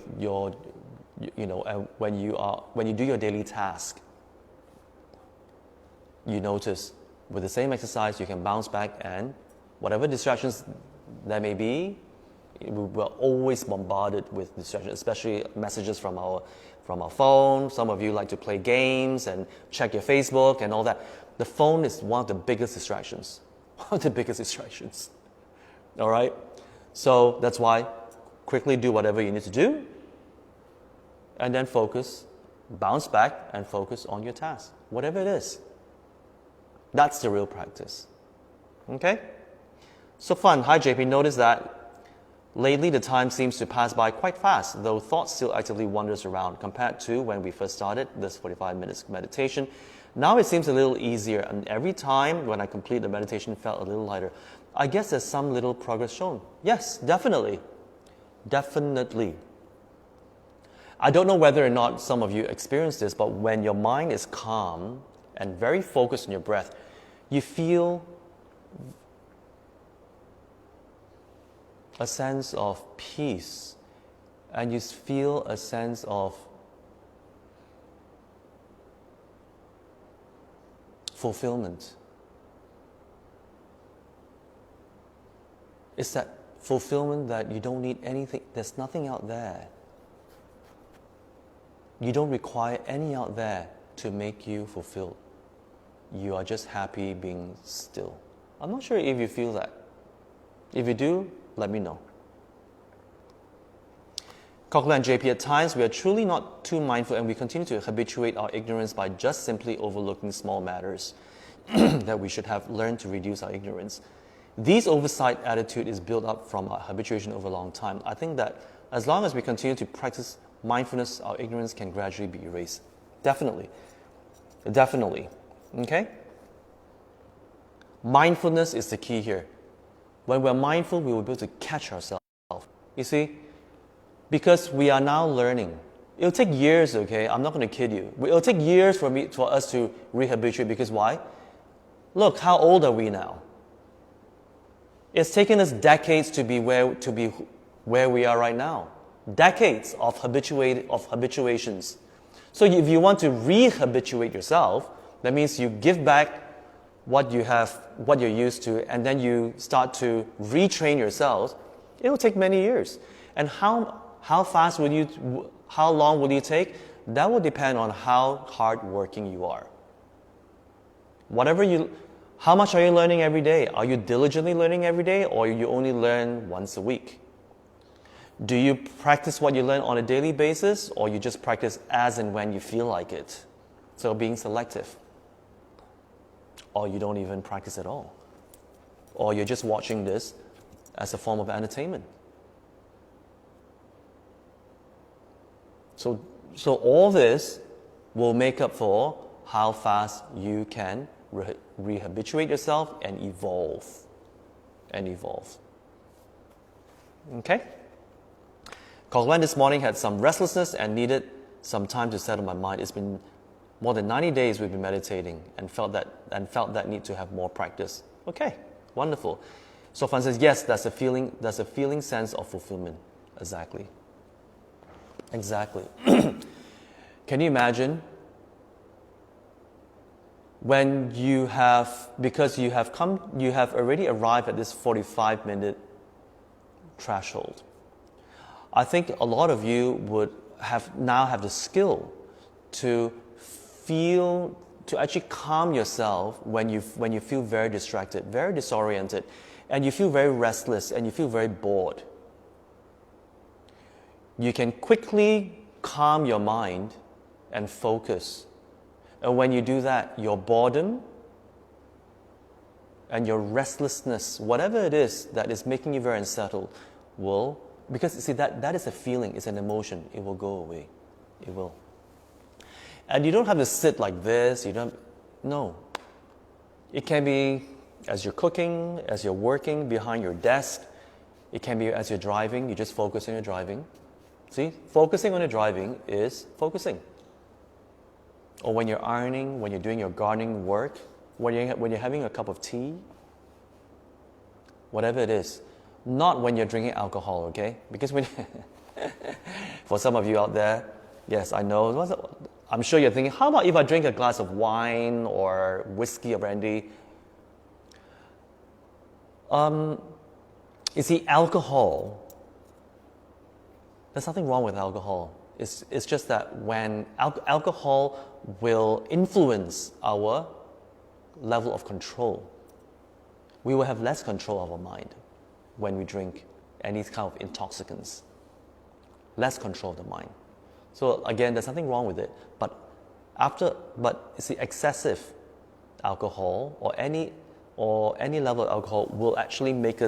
when you do your daily task, you notice with the same exercise you can bounce back, and whatever distractions there may be, we're always bombarded with distractions, especially messages from our phone. Some of you like to play games and check your Facebook and all that. The phone is one of the biggest distractions. One of the biggest distractions. All right? So that's why quickly do whatever you need to do and then focus, bounce back and focus on your task. Whatever it is. That's the real practice. Okay? So fun. Hi JP, notice that lately the time seems to pass by quite fast, though thought still actively wanders around compared to when we first started this 45 minutes meditation. Now it seems a little easier, and every time when I complete the meditation it felt a little lighter. I guess there's some little progress shown. Yes, definitely. Definitely. I don't know whether or not some of you experience this, but when your mind is calm and very focused on your breath, you feel a sense of peace, and you feel a sense of fulfillment. It's that fulfillment that you don't need anything, there's nothing out there. You don't require any out there to make you fulfilled. You are just happy being still. I'm not sure if you feel that. If you do, let me know. Cochlear and JP, at times we are truly not too mindful and we continue to habituate our ignorance by just simply overlooking small matters that we should have learned to reduce our ignorance. This oversight attitude is built up from our habituation over a long time. I think that as long as we continue to practice mindfulness, our ignorance can gradually be erased. Definitely. Definitely. Okay? Mindfulness is the key here. When we're mindful, we will be able to catch ourselves. You see? Because we are now learning. It'll take years, okay? I'm not going to kid you. It'll take years for us to rehabilitate, because why? Look, how old are we now? It's taken us decades to be where we are right now. Decades of habituations. So if you want to rehabituate yourself, that means you give back what you're used to, and then you start to retrain yourself. It will take many years. And how long will you take? That will depend on how hardworking you are. How much are you learning every day? Are you diligently learning every day, or you only learn once a week? Do you practice what you learn on a daily basis, or you just practice as and when you feel like it? So being selective. Or you don't even practice at all. Or you're just watching this as a form of entertainment. So all this will make up for how fast you can rehabituate yourself and evolve. Okay? Gwen this morning had some restlessness and needed some time to settle my mind. It's been more than 90 days we've been meditating and felt that need to have more practice. Okay, wonderful. So Fan says, yes, that's a feeling sense of fulfillment. Exactly. Can you imagine when because you have already arrived at this 45-minute threshold. I think a lot of you would now have the skill to actually calm yourself when you feel very distracted, very disoriented, and you feel very restless, and you feel very bored. You can quickly calm your mind and focus. And when you do that, your boredom and your restlessness, whatever it is that is making you very unsettled, because you see, that is a feeling, it's an emotion, it will go away. It will. And you don't have to sit like this, no. It can be as you're cooking, as you're working behind your desk. It can be as you're driving, you just focus on your driving. See, focusing on your driving is focusing. Or when you're ironing, when you're doing your gardening work, when you're having a cup of tea, whatever it is. Not when you're drinking alcohol, okay? Because for some of you out there, yes, I know. I'm sure you're thinking, how about if I drink a glass of wine or whiskey or brandy? You see, alcohol, there's nothing wrong with alcohol. It's just that when alcohol will influence our level of control, we will have less control of our mind when we drink any kind of intoxicants. Less control of the mind. So again, there's nothing wrong with it. But you see, excessive alcohol or any level of alcohol will actually make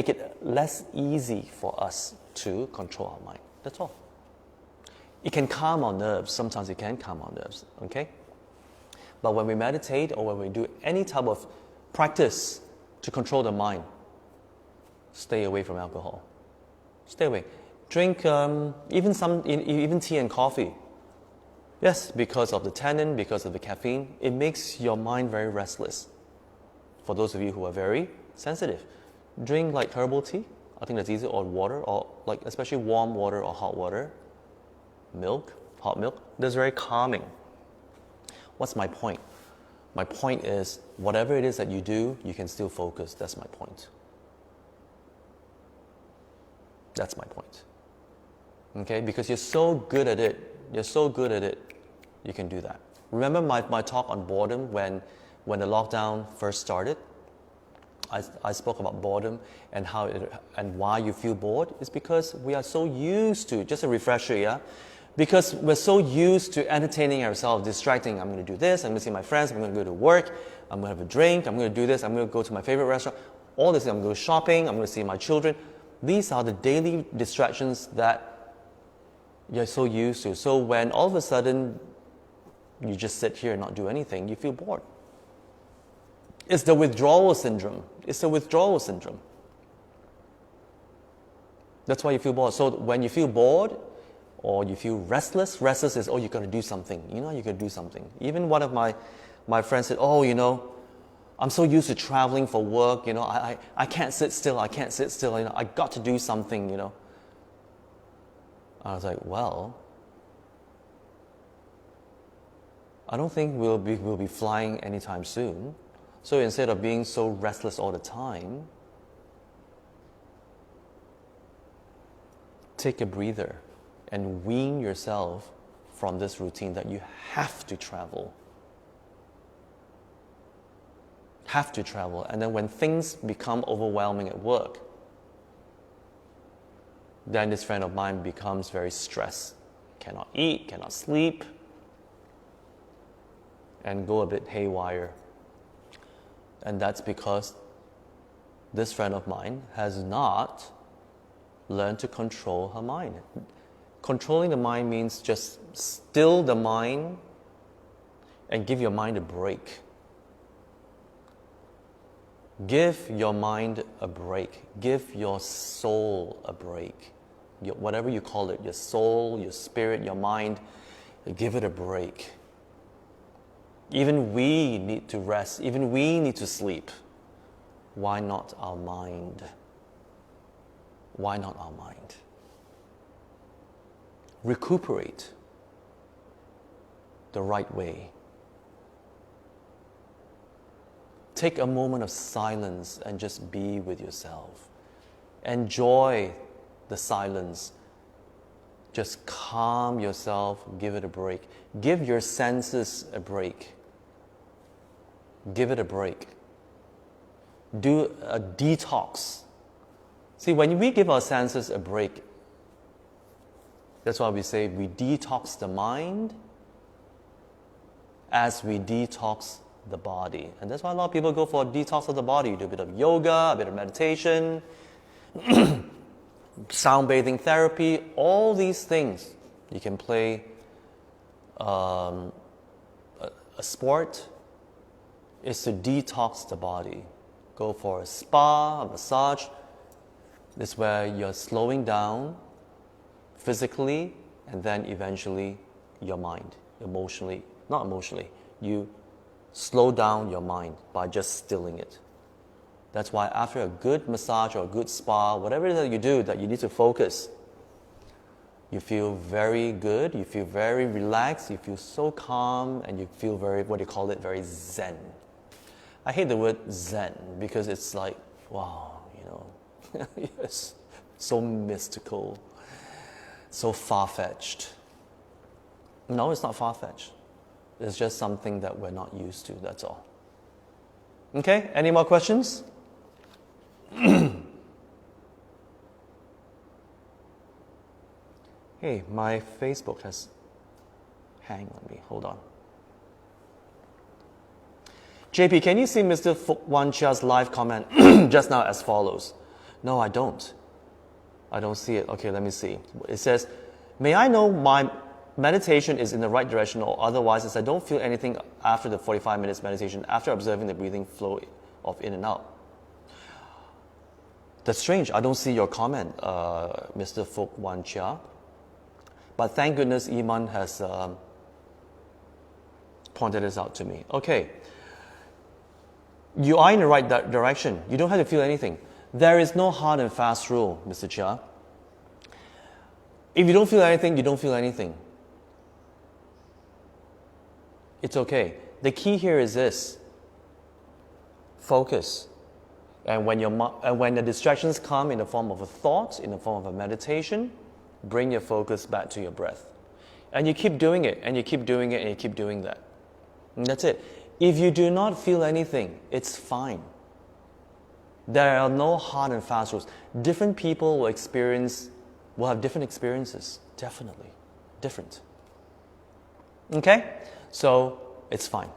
it less easy for us to control our mind. That's all. It can calm our nerves. Sometimes it can calm our nerves. Okay? But when we meditate or when we do any type of practice to control the mind, stay away from alcohol. Stay away. Drink even tea and coffee. Yes, because of the tannin, because of the caffeine, it makes your mind very restless. For those of you who are very sensitive, drink like herbal tea. I think that's easy, or water, or like especially warm water or hot water. Milk, hot milk. That's very calming. What's my point? My point is, whatever it is that you do, you can still focus. That's my point. That's my point. Okay? Because you're so good at it. You can do that. Remember my talk on boredom when the lockdown first started? I spoke about boredom and why you feel bored. It's because we are so used to, just a refresher, yeah? Because we're so used to entertaining ourselves, distracting. I'm going to do this, I'm going to see my friends, I'm going to go to work. I'm going to have a drink, I'm going to do this, I'm going to go to my favorite restaurant, all this, I'm going to go shopping, I'm going to see my children. These are the daily distractions that you're so used to. So when all of a sudden you just sit here and not do anything, you feel bored. It's the withdrawal syndrome. It's the withdrawal syndrome. That's why you feel bored. So when you feel bored or you feel restless is, oh, you got to do something. You got to do something. Even one of my friends said, oh, I'm so used to traveling for work, I can't sit still, I got to do something, I was like, well, I don't think we'll be flying anytime soon. So instead of being so restless all the time, take a breather and wean yourself from this routine that you have to travel. And then when things become overwhelming at work, then this friend of mine becomes very stressed, cannot eat, cannot sleep, and go a bit haywire. And that's because this friend of mine has not learned to control her mind. Controlling the mind means just still the mind and give your mind a break. Give your mind a break. Give your soul a break. Whatever you call it, your soul, your spirit, your mind, give it a break. Even we need to rest. Even we need to sleep. Why not our mind? Why not our mind? Recuperate the right way. Take a moment of silence and just be with yourself. Enjoy the silence. Just calm yourself, give it a break. Give your senses a break. Give it a break. Do a detox. See, when we give our senses a break, that's why we say we detox the mind as we detox the body. And that's why a lot of people go for a detox of the body. You do a bit of yoga, a bit of meditation, sound bathing therapy, all these things. You can play a sport. Is to detox the body. Go for a spa, a massage. This is where you're slowing down physically and then eventually your mind, not emotionally. You slow down your mind by just stilling it. That's why after a good massage or a good spa, whatever it is that you do that you need to focus, you feel very good, you feel very relaxed, you feel so calm, and you feel very, very zen. I hate the word zen because it's like, wow, it's so mystical, so far-fetched. No, it's not far-fetched. It's just something that we're not used to, that's all. Okay, any more questions? Hey, my Facebook has hang on me, hold on. JP, can you see Mr. Fuk Wan Chia's live comment just now as follows? No, I don't. I don't see it. Okay, let me see. It says, may I know my meditation is in the right direction or otherwise as I don't feel anything after the 45 minutes meditation after observing the breathing flow of in and out. That's strange. I don't see your comment, Mr. Fuk Wan Chia. But thank goodness Iman has pointed this out to me. Okay. You are in the right direction. You don't have to feel anything. There is no hard and fast rule, Mr. Chia. If you don't feel anything, you don't feel anything. It's okay. The key here is this. Focus. And when the distractions come in the form of a thought, in the form of a meditation, bring your focus back to your breath. And you keep doing it, and you keep doing it, and you keep doing that. And that's it. If you do not feel anything, it's fine. There are no hard and fast rules. Different people will have different experiences. Definitely. Different. Okay? So, it's fine.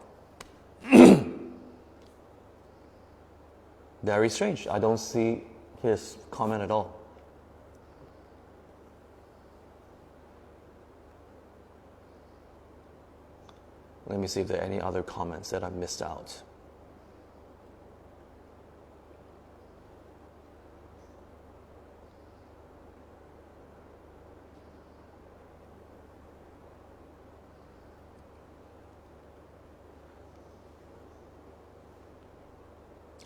Very strange. I don't see his comment at all. Let me see if there are any other comments that I missed out.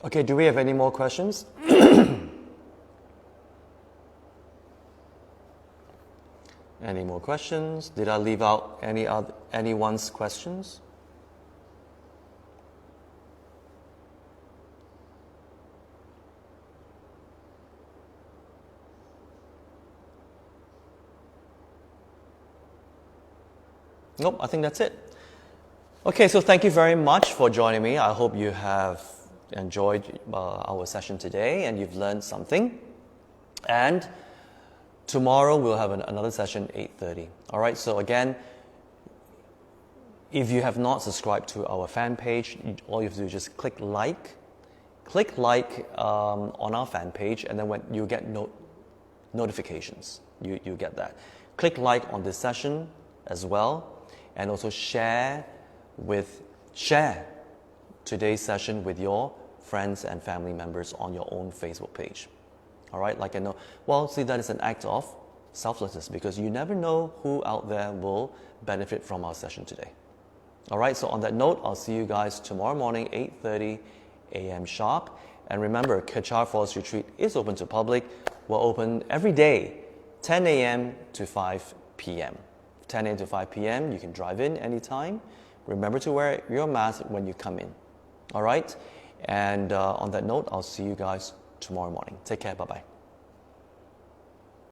Okay, do we have any more questions? Any more questions? Did I leave out anyone's questions? Nope, I think that's it. Okay, so thank you very much for joining me. I hope you have enjoyed our session today and you've learned something. And tomorrow we'll have another session, 8:30. All right, so again, if you have not subscribed to our fan page, all you have to do is just click like on our fan page, and then when you get notifications, you get that. Click like on this session as well, and also share today's session with your friends and family members on your own Facebook page. All right, like I know, well, see, that is an act of selflessness because you never know who out there will benefit from our session today. All right, so on that note, I'll see you guys tomorrow morning, 8:30 a.m. sharp. And remember, Kechara Forest Retreat is open to public. We're open every day, 10 a.m. to 5 p.m. 10 a.m. to 5 p.m., you can drive in anytime. Remember to wear your mask when you come in. All right? And on that note, I'll see you guys tomorrow morning. Take care. Bye-bye.